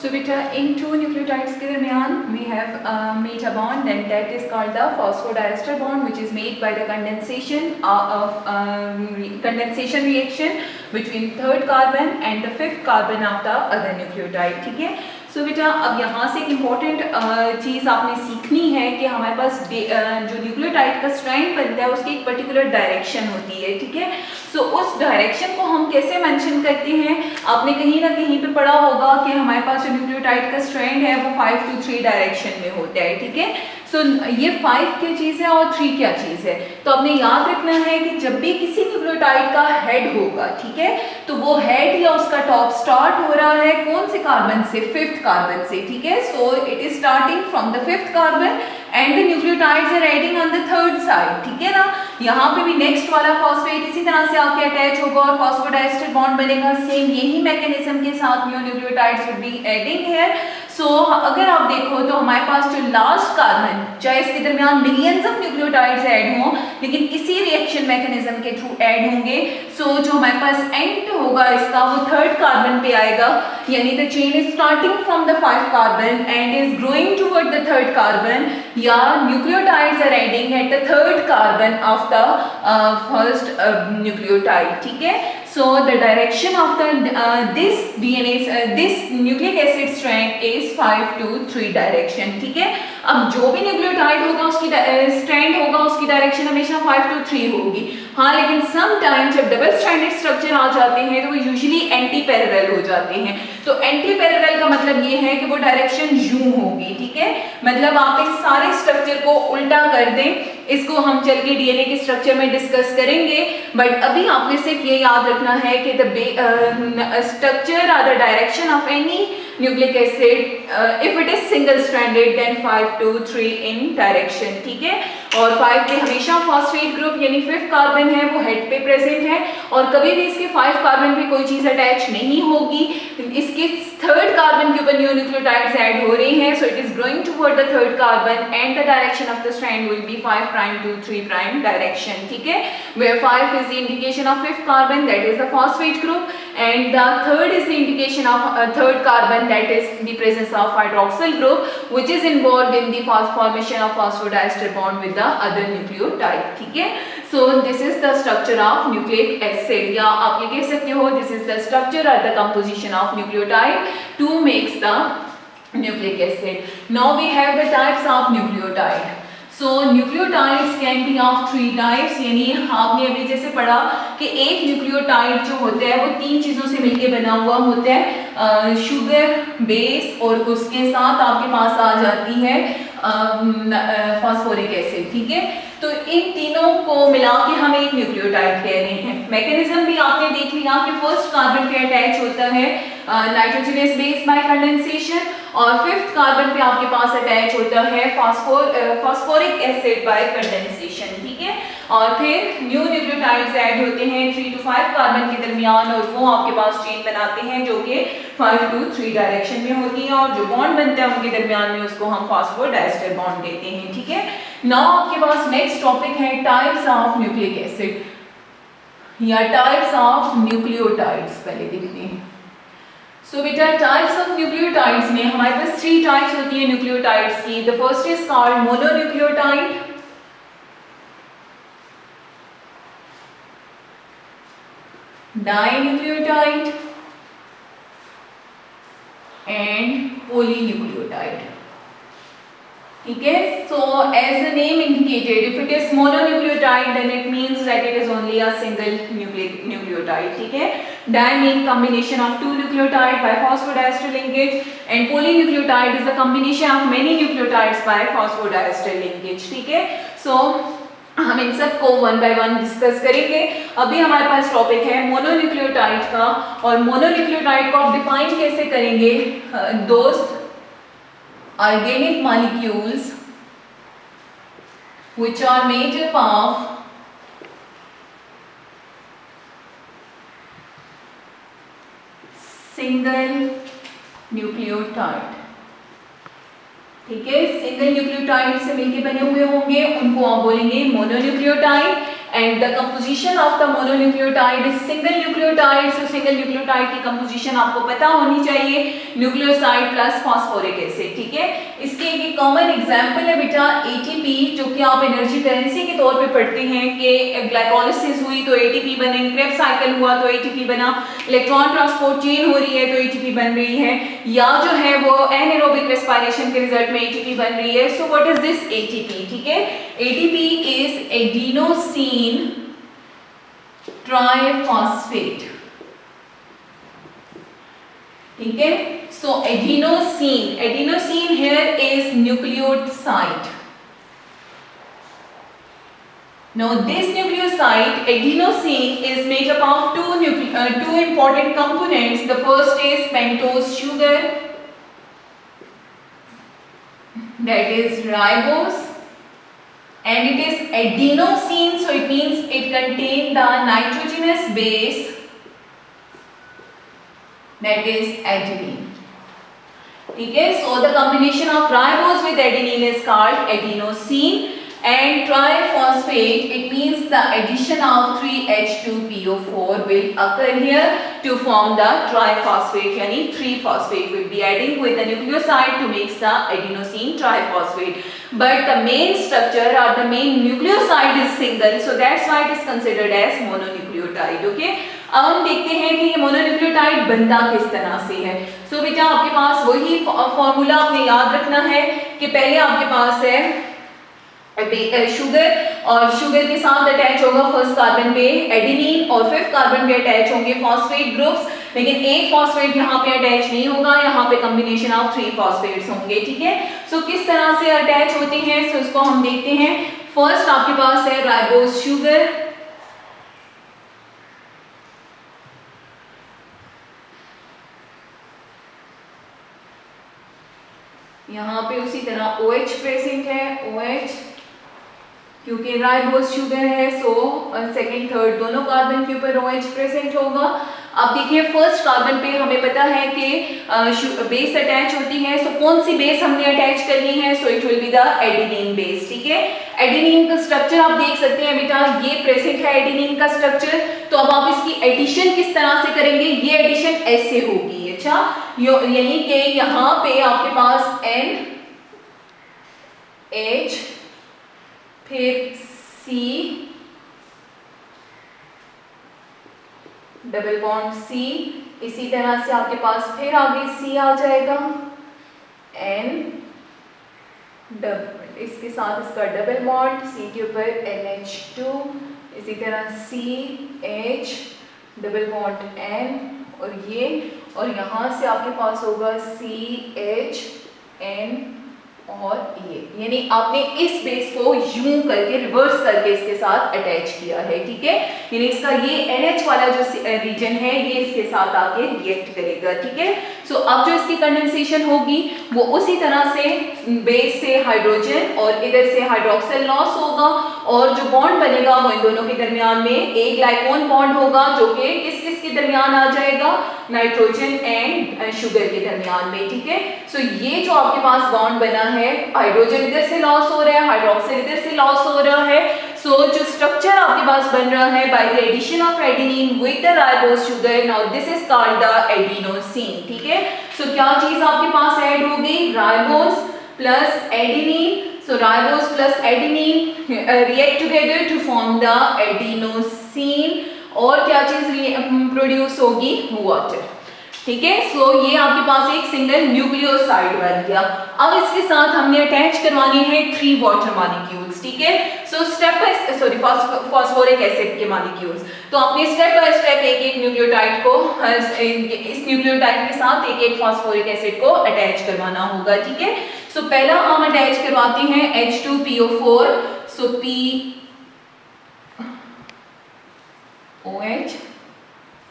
So beta in two nucleotides के दरमियान we have meta bond and that is called the phosphodiester bond, which is made by the condensation reaction between third carbon and the fifth carbon of the other nucleotide. ठीक है. सो बेटा अब यहाँ से एक important चीज़ आपने सीखनी है कि हमारे पास जो न्यूक्लियोटाइड का स्ट्रैंड बनता है उसकी एक पर्टिकुलर डायरेक्शन होती है. ठीक है. सो उस डायरेक्शन को हम कैसे मेंशन करते हैं, आपने कहीं ना कहीं पे पढ़ा होगा कि हमारे पास जो न्यूक्लियोटाइड का स्ट्रैंड है वो 5 to 3 डायरेक्शन में होता है. ठीक है. सो ये 5 क्या चीज़ है और 3 क्या चीज़ है, तो आपने याद रखना है कि जब भी किसी न्यूक्लियोटाइड का हेड होगा, ठीक है, तो वो हेड या उसका टॉप स्टार्ट हो रहा है कौन से कार्बन से, फिफ्थ कार्बन से. ठीक है. So it is starting from the fifth carbon and the nucleotides are adding on the third side. ठीक है ना. यहाँ पे भी नेक्स्ट वाला फॉस्फेट इसी तरह से आके अटैच होगा और फॉस्फोडाइस्टर बॉन्ड बनेगा. सेम यही मैकेनिज्म के साथ nucleotides will be adding here. So अगर आप देखो तो हमारे पास जो लास्ट कार्बन, चाहे इसके दरमियान मिलियंस ऑफ न्यूक्लियोटाइड्स ऐड हों, लेकिन इसी रिएक्शन मैकेनिज्म के थ्रू ऐड होंगे. सो जो हमारे पास एंड होगा इसका वो थर्ड कार्बन पे आएगा, यानी the chain is starting from the 5 carbon and is growing toward the third carbon, या nucleotides are adding at the third carbon of the first nucleotide. ठीक है. So the direction of the this nucleic acid strand is 5 to 3 direction. ठीक है. अब जो भी nucleotide होगा उसकी स्ट्रैंड होगा उसकी डायरेक्शन हमेशा 5 to 3 होगी. हाँ, लेकिन सम टाइम जब डबल स्ट्रैंडेड स्ट्रक्चर आ जाते हैं तो वो यूजुअली एंटी पैरेलल हो जाते हैं. तो एंटी पैरेलल का मतलब ये है कि वो डायरेक्शन यूं होगी. ठीक है. मतलब आप इस सारे स्ट्रक्चर को उल्टा कर दें, इसको हम चल के डीएनए के स्ट्रक्चर में डिस्कस करेंगे, बट अभी आपने सिर्फ ये याद रखना है कि द स्ट्रक्चर और the direction of any nucleic acid if it is single stranded then 5 to 3 in direction. ठीक है. और 5 पे हमेशा फॉस्फेट ग्रुप यानी फिफ्थ कार्बन है वो हेड पे प्रेजेंट है और कभी भी इसके 5 कार्बन पे कोई चीज अटैच नहीं होगी. इसके थर्ड कार्बन के ऊपर न्यू न्यूक्लियोटाइड्स ऐड हो रही हैं. सो it is growing toward the third carbon and the direction of the strand will be 5' to 3' direction. ठीक है. where 5 is the indication of fifth carbon, that is the phosphate group, and the third is the indication of third carbon, that is the presence of hydroxyl group, which is involved in the formation of phosphodiester bond with the other nucleotide. ठीक है. So this is the structure of nucleic acid, या आप ये कह सकते हो this is the structure or the composition of nucleotide to makes the nucleic acid. Now we have the types of nucleotide. So nucleotides can be of 3 types, यानी आपने अभी जैसे पढ़ा कि एक न्यूक्लियोटाइड जो होता है वो 3 चीज़ों से मिलके बना हुआ होता है, शुगर, बेस और उसके साथ आपके पास आ जाती है फास्फोरिक एसिड. ठीक है. तो इन तीनों को मिला के हम एक न्यूक्लियोटाइड कह रहे हैं. मैकेनिज्म भी आपने देख लिया कि फर्स्ट कार्बन पे अटैच होता है नाइट्रोजनस बेस बाय कंडेंसेशन और फिफ्थ कार्बन पे आपके पास अटैच होता है फास्फोरिक एसिड बाय कंडेंसेशन. ठीक है. और फिर न्यू न्यूक्लियोटाइड्स ऐड होते हैं 3 to 5 कार्बन के दरमियान और वो आपके पास चेन बनाते हैं जो कि 5 to 3 डायरेक्शन में होती है और जो बॉन्ड बनता है उनके दरमियान में उसको हम फॉस्फोडाइस्टर बॉन्ड कहते हैं. ठीक है. नाउ आपके पास नेक्स्ट टॉपिक है टाइप्स ऑफ न्यूक्लिक एसिड या टाइप्स ऑफ न्यूक्लियोटाइड्स. पहले देखते हैं. सो बेटा टाइप्स ऑफ न्यूक्लियोटाइड्स में हमारे पास 3 टाइप्स होती है न्यूक्लियोटाइड्स की. The first is called mononucleotide, dinucleotide and polynucleotide. ठीक है. So as the name indicated, if it is mononucleotide then it means that it is only a single nucleotide. ठीक है. Di mean combination of 2 nucleotide by phosphodiester linkage and polynucleotide is the combination of many nucleotides by phosphodiester linkage. ठीक है. सो हम इन सब को 1 by 1 discuss करेंगे. अभी हमारे पास टॉपिक है मोनोन्यूक्लियोटाइड का और मोनोन्यूक्लियोटाइड को आप डिफाइन कैसे करेंगे दोस्त. Organic molecules which are made up of single nucleotide. ठीक है. सिंगल न्यूक्लियोटाइड से मिलके बने हुए होंगे उनको आप बोलेंगे mononucleotide and the composition of the mononucleotide is single nucleotide. So single nucleotide की कंपोजिशन आपको पता होनी चाहिए, न्यूक्लियोसाइड प्लस फॉस्फोरिक एसिड, ठीक है। इसके एक कॉमन एग्जांपल है बेटा एटीपी, जो कि आप एनर्जी करेंसी के तौर पे पढ़ते हैं कि ग्लाइकोलाइसिस हुई तो एटीपी बने, क्रेब्स साइकिल हुआ तो एटीपी बना, इलेक्ट्रॉन ट्रांसपोर्ट चेन हो रही है तो एटीपी बन रही है, या जो है वो एनारोबिक रेस्पिरेशन के रिजल्ट में एटीपी बन रही है। So what is this ATP, ठीक है। एटीपी इज एडिनोसिन ट्राइफॉस्फेट, ठीक है। सो adenosine here is nucleoside. Now this nucleoside adenosine is made up of two important components. The first is pentose sugar, that is ribose, and it is adenosine, so it means it contains the nitrogenous base, that is adenine, ठीक है। So the combination of ribose with adenine is called adenosine, and triphosphate, it means the addition of 3H2PO4 will occur here to form the triphosphate, yani 3-phosphate will be adding with the nucleoside to make the adenosine triphosphate, but the main structure or the main nucleoside is single, so that's why it is considered as mononucleotide, okay। अब हम देखते हैं कि ये mononucleotide बनता किस तरह से है। सो बेटा आपके पास वही फॉर्मूला आपने याद रखना है कि पहले आपके पास है शुगर, और शुगर के साथ अटैच होगा फर्स्ट कार्बन पे एडेनिन, और फिफ्थ कार्बन पे अटैच होंगे फॉस्फेट ग्रुप्स, लेकिन एक फॉस्फेट यहाँ पे अटैच नहीं होगा, यहाँ पे कॉम्बिनेशन ऑफ 3 फॉस्फेट्स होंगे, ठीक है। सो किस तरह से अटैच होते हैं, सो इसको हम देखते हैं। फर्स्ट आपके पास है राइबोस शुगर, यहाँ पे उसी तरह OH प्रेजेंट है, OH क्योंकि राइबोस शुगर है, सो सेकंड थर्ड दोनों कार्बन के ऊपर OH प्रेजेंट होगा। अब देखिए फर्स्ट कार्बन पे हमें पता है कि बेस अटैच होती है, सो कौन सी बेस हमने अटैच करनी है, so it will be the adenine base, ठीक है। एडेनिन का स्ट्रक्चर आप देख सकते हैं बेटा, ये प्रेजेंट है एडेनिन का स्ट्रक्चर। तो अब आप इसकी एडिशन किस तरह से करेंगे, ये एडिशन ऐसे होगी, अच्छा, यानी कि यहाँ पे आपके पास NH फिर C डबल बॉन्ड C, इसी तरह से आपके पास फिर आगे C आ जाएगा, N डबल, इसके साथ इसका डबल बॉन्ड C के ऊपर NH2, इसी तरह CH डबल बॉन्ड N, और ये, और यहाँ से आपके पास होगा CHN और ये, यानी आपने इस बेस को यूं करके रिवर्स करके इसके साथ अटैच किया है, ठीक है। यानी इसका ये NH वाला जो रीजन है ये इसके साथ आके रिएक्ट करेगा, ठीक है। सो अब जो इसकी कंडेंसेशन होगी वो उसी तरह से बेस से हाइड्रोजन और इधर से हाइड्रोक्सिल लॉस होगा, और जो बॉन्ड बनेगा वो इन दोनों के दरमियान में एक ग्लाइकोन बॉन्ड होगा, जो कि किस किस के दरमियान आ जाएगा, नाइट्रोजन एंड शुगर के दरमियान में, ठीक है। सो ये जो आपके पास बॉन्ड बना है, हाइड्रोजन इधर से लॉस हो रहा है, हाइड्रोक्सिल इधर से लॉस हो रहा है, सो जो स्ट्रक्चर आपके पास बन रहा है by the addition of adenine with the ribose sugar, now this is called the adenosine, ठीक है। सो क्या चीज आपके पास ऐड हो गई, ribose plus adenine, so ribose plus adenine react together to form the adenosine, और क्या चीज प्रोड्यूस होगी, वाटर, ठीक है। सो ये आपके पास एक सिंगल न्यूक्लियोसाइड बन गया। अब इसके साथ हमने अटैच करवानी है 3 वाटर मॉलिक्यूल्स, ठीक है। So step by sorry phosphoric acid के मॉलिक्यूल्स, तो आपने स्टेप बाय स्टेप एक एक न्यूक्लियोटाइड को इस न्यूक्लियोटाइड के साथ एक एक फॉस्फोरिक एसिड को अटैच करवाना होगा, ठीक है। सो पहला हम अटैच करवाते हैं H2PO4, सो P OH,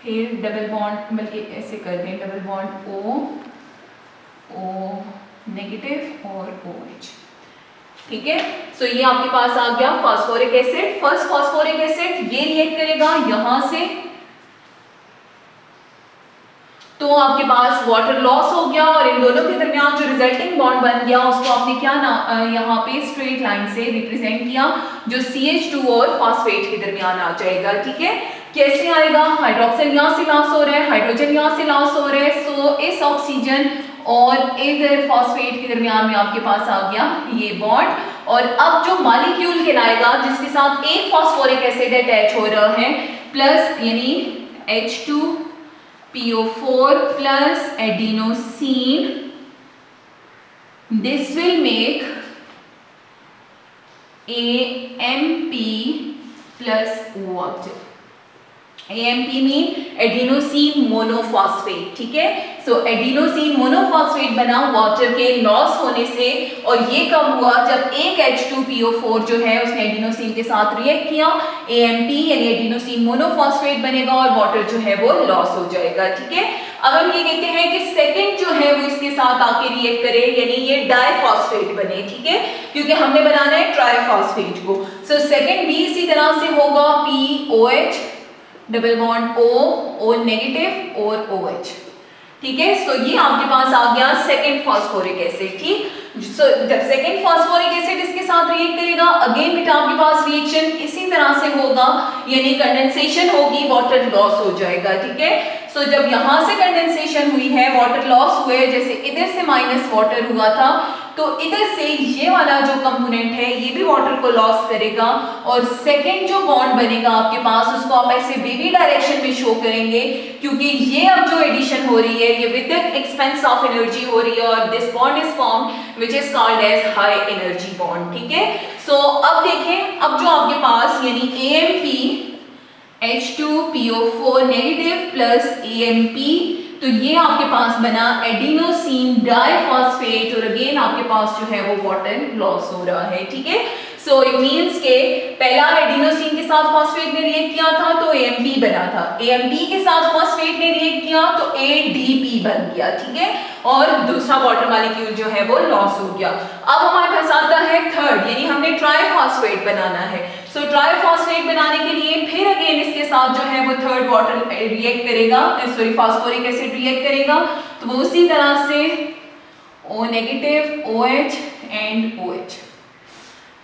फिर डबल बॉन्ड, बल्कि ऐसे कर दें, डबल बॉन्ड O नेगेटिव और OH, ठीक है। सो ये आपके पास आ गया phosphoric acid. First phosphoric acid ये रिएक्ट करेगा यहां से, तो तो आपके पास वाटर लॉस हो गया और इन दोनों के दरमियान जो रिजल्टिंग बॉन्ड बन गया उसको आपने क्या ना यहाँ पे स्ट्रेट लाइन से रिप्रेजेंट किया, जो CH2 और फॉस्फेट के दरमियान आ जाएगा। ठीक है, कैसे आएगा? हाइड्रोक्सिल यहाँ से लॉस हो रहा है, हाइड्रोजन यहाँ से लॉस हो रहा है, सो इस ऑक्सीजन और इधर फॉस्फेट के दरमियान में आपके पास आ गया ये बॉन्ड। और अब जो मॉलिक्यूल कहलाएगा जिसके साथ एक फॉस्फोरिक एसिड अटैच हो रहा है प्लस यानी H2PO4 plus adenosine, this will make AMP plus water. AMP mean adenosine monophosphate. ठीक है, सो एडिनोसिन मोनोफॉस्फेट बना वाटर के लॉस होने से, और ये कब हुआ? जब एक H2PO4 जो है उसने एडिनोसिन के साथ रिएक्ट किया, AMP यानी एडिनोसिन मोनोफॉस्फेट बनेगा और वाटर जो है वो लॉस हो जाएगा। ठीक है, अब हम ये कहते हैं कि सेकंड जो है वो इसके साथ आके रिएक्ट करे, यानी ये डाइफॉस्फेट बने। ठीक है, क्योंकि हमने बनाना है ट्राइफॉस्फेट को। सो सेकंड भी इसी तरह से होगा, POH double bond O negative और OH। ठीक है, सो ये आपके पास आ गया सेकंड फॉस्फोरिक एसिड। ठीक, सो जब सेकंड फॉस्फोरिक एसिड इसके साथ रिएक्ट करेगा, अगेन बेटा आपके पास रिएक्शन इसी तरह से होगा, यानी कंडेंसेशन होगी, वाटर लॉस हो जाएगा। ठीक है, सो जब यहां से कंडेंसेशन हुई है, वाटर लॉस हुए, जैसे इधर से माइनस वाटर हुआ था, तो इधर से ये वाला जो कंपोनेंट है ये भी वाटर को लॉस करेगा, और सेकंड जो बॉन्ड बनेगा आपके पास उसको आप ऐसे बेबी डायरेक्शन में शो करेंगे, क्योंकि ये अब जो एडिशन हो रही है ये with the expense of energy हो रही है, और this bond is formed which is called as high energy bond. ठीक है, सो अब देखें, अब जो आपके पास यानी AMP H2PO4 negative plus AMP, तो ये आपके पास बना एडिनोसिन डाइफॉस्फेट, और अगेन आपके पास जो है वो वाटर लॉस हो रहा है। ठीक है, सो इट मींस के पहला एडिनोसिन के साथ फॉस्फेट ने रिएक्ट किया था तो AMP बना था, AMP के साथ फॉस्फेट ने रिएक्ट किया तो ADP बन गया। ठीक है, और दूसरा वाटर मॉलिक्यूल जो है वो लॉस हो गया। अब हमारे पास आता है थर्ड, यानी हमने ट्राइफॉस्फेट बनाना है। सो ट्राइफॉस्फेट बनाने के लिए फिर अगेन इसके साथ जो है वो थर्ड वाटर रिएक्ट करेगा, सॉरी फॉस्फोरिक एसिड रिएक्ट करेगा, तो वो उसी तरह से O negative OH and OH।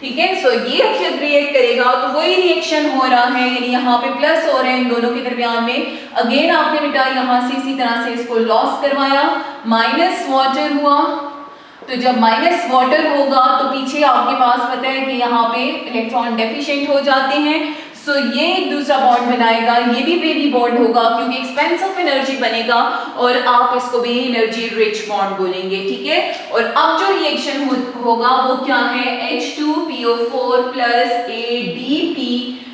ठीक है, सो ये जब रिएक्ट करेगा तो वही रिएक्शन हो रहा है, यानी यहाँ पे प्लस हो रहे हैं इन दोनों के दरमियान में। अगेन आपने बेटा यहाँ से इसी तरह से इसको लॉस करवाया, माइनस वाटर हुआ, तो जब माइनस वाटर होगा तो पीछे आपके पास पता है कि यहाँ पे इलेक्ट्रॉन डेफिशिएंट हो जाते हैं, सो ये एक दूसरा बॉन्ड बनाएगा, ये भी बेबी बॉन्ड होगा क्योंकि एक्सपेंस ऑफ एनर्जी बनेगा, और आप इसको भी एनर्जी रिच बॉन्ड बोलेंगे। ठीक है, और अब जो रिएक्शन होगा वो क्या है? H2PO4 प्लस ADP,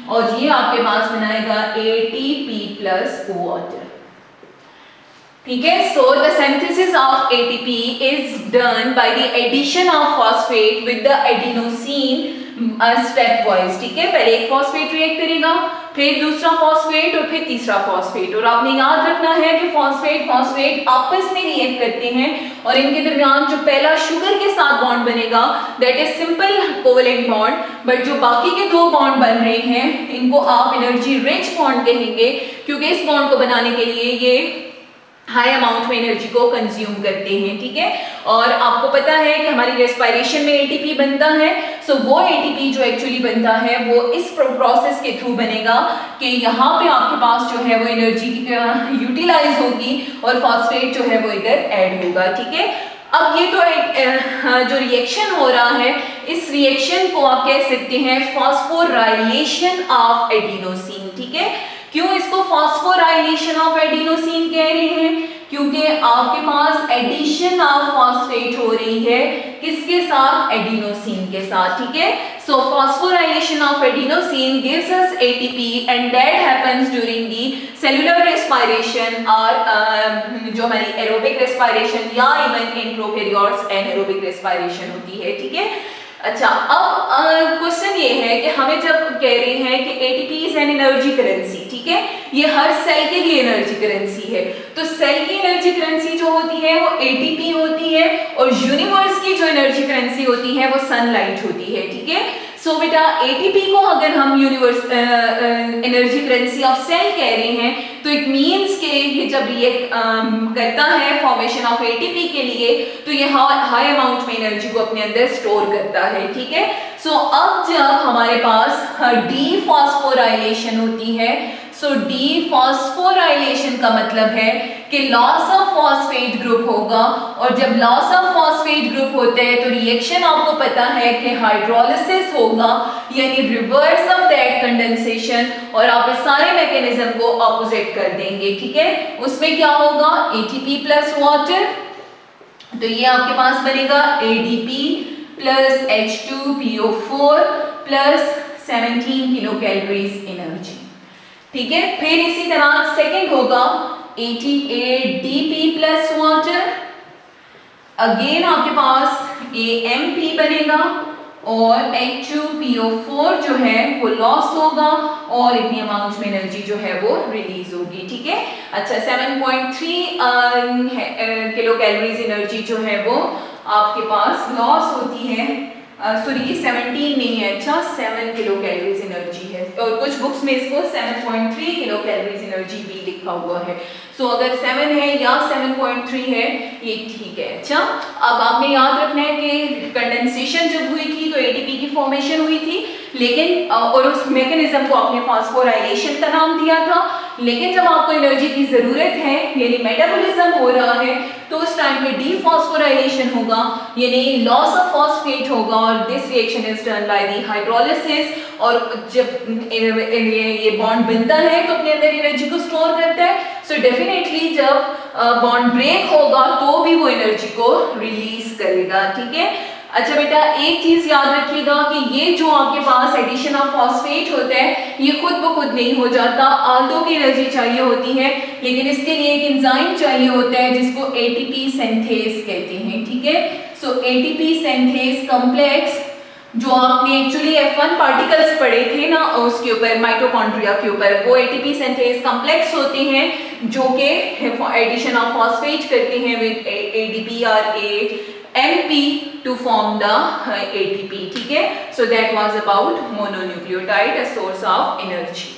और ये आपके पास बनाएगा ATP प्लस वाटर। ठीक है, so the synthesis of ATP is done by the addition of phosphate with the adenosine step wise. ठीक है, पहले एक फॉस्फेट रिएक्ट करेगा, फिर दूसरा फॉस्फेट और फिर तीसरा फॉस्फेट, और आपने याद रखना है कि फॉस्फेट फॉस्फेट आपस में रिएक्ट करते हैं, और इनके दरमियान जो पहला शुगर के साथ बॉन्ड बनेगा that is simple covalent bond, but जो बाकी के दो बॉन्ड बन रहे हैं इनको आप एनर्जी रिच बॉन्ड कहेंगे, क्योंकि इस बॉन्ड को बनाने के लिए ये हाई अमाउंट में एनर्जी को कंज्यूम करते हैं। ठीक है, और आपको पता है कि हमारी रेस्पिरेशन में ATP बनता है, सो वो ATP जो एक्चुअली बनता है वो इस प्रोसेस के थ्रू बनेगा कि यहाँ पे आपके पास जो है वो एनर्जी यूटिलाइज होगी और फॉस्फेट जो है वो इधर ऐड होगा। ठीक है, अब ये तो एक जो रिएक्शन हो रहा है, इस रिएक्शन को आप कह सकते हैं फॉस्फोराइलेशन ऑफ एडिनोसिन। ठीक है, क्यों इसको फॉस्फोराइलेशन ऑफ एडिनोसिन कह रहे हैं? क्योंकि आपके पास एडिशन ऑफ फॉस्फेट हो रही है, किसके साथ? एडिनोसिन के साथ। ठीक है, so phosphorylation of adenosine gives us ATP and that happens during the cellular respiration, और जो हमारी एरोबिक रेस्पिरेशन या even in prokaryotes anaerobic respiration होती है। ठीक है, अच्छा, अब क्वेश्चन ये है कि हमें जब कह रहे हैं कि ATP is an energy currency, ठीक है, ये हर सेल के लिए एनर्जी करेंसी है, तो सेल की एनर्जी करेंसी जो होती है वो ATP होती है, और यूनिवर्स की जो एनर्जी करेंसी होती है वो सनलाइट होती है, ठीक है। सो बेटा एटीपी को अगर हम universe energy currency of cell कह रहे हैं तो इट मींस के ये जब रिएक्ट करता है फॉर्मेशन ऑफ एटीपी के लिए तो ये हाई अमाउंट में एनर्जी को अपने अंदर स्टोर करता है, ठीक है। सो अब जब हमारे पास डीफॉस्फोराइलेशन होती है, सो डीफॉस्फोराइलेशन का मतलब है कि लॉस ऑफ फॉस्फेट ग्रुप होगा, और जब लॉस ऑफ फॉस्फेट ग्रुप होता है तो रिएक्शन आपको पता है कि हाइड्रोलिसिस होगा, यानी रिवर्स ऑफ दैट कंडेंसेशन, और आप इस सारे मैकेनिज्म को ऑपोजिट कर देंगे, ठीक है। उसमें क्या होगा, एटीपी प्लस वाटर, तो ये आपके पास बनेगा ADP plus H2PO4 plus 17 kilo calories energy, ठीक है। फिर इसी तरह सेकंड होगा ATP प्लस वाटर, अगेन आपके पास AMP बनेगा और H2PO4 जो है वो लॉस होगा और इतनी अमाउंट में एनर्जी जो है वो रिलीज होगी, ठीक है। अच्छा 7.3 किलो कैलोरीज एनर्जी जो है वो आपके पास लॉस होती है, सॉरी 17 नहीं है, अच्छा 7 किलो कैलोरीज एनर्जी है, और कुछ बुक्स में इसको 7.3 किलो कैलोरीज एनर्जी भी लिखा हुआ है। सो अगर 7 है या 7.3 है ये ठीक है। अच्छा अब आपने याद रखना है कि कंडेंसेशन जब हुई थी तो एटीपी की फॉर्मेशन हुई थी, लेकिन और उस मैकेनिज्म को आपने फॉस्फोराइलेशन का नाम दिया था, लेकिन जब आपको एनर्जी की जरूरत है यानी मेटाबॉलिज्म हो रहा है तो उस टाइम पे डीफॉस्फोराइलेशन होगा, यानी लॉस ऑफ फॉस्फेट होगा, और this reaction is done by the hydrolysis, और जब ये बॉन्ड बनता है तो अपने अंदर एनर्जी को स्टोर करता है। सो डेफिनेटली जब बॉन्ड ब्रेक होगा तो भी वो एनर्जी को रिलीज करेगा, ठीक है। अच्छा बेटा एक चीज याद रखिएगा कि ये जो आपके पास एडिशन ऑफ फॉस्फेट होता है ये खुद ब खुद नहीं हो जाता, आल्दो की एनर्जी चाहिए होती है, लेकिन इसके लिए एक एंजाइम चाहिए होता है जिसको एटीपी सिंथेज कहते हैं, ठीक है। सो एटीपी सिंथेज कॉम्प्लेक्स जो आपने एक्चुअली F1 पार्टिकल्स पढ़े थे ना उसके ऊपर माइटोकॉन्ड्रिया के ऊपर, वो एटीपी सिंथेज कॉम्प्लेक्स होते हैं जो कि एडिशन ऑफ फॉस्फेट करते हैं विद ADP और AMP to form the ATP, ठीक है। So that was about mononucleotide, a source of energy.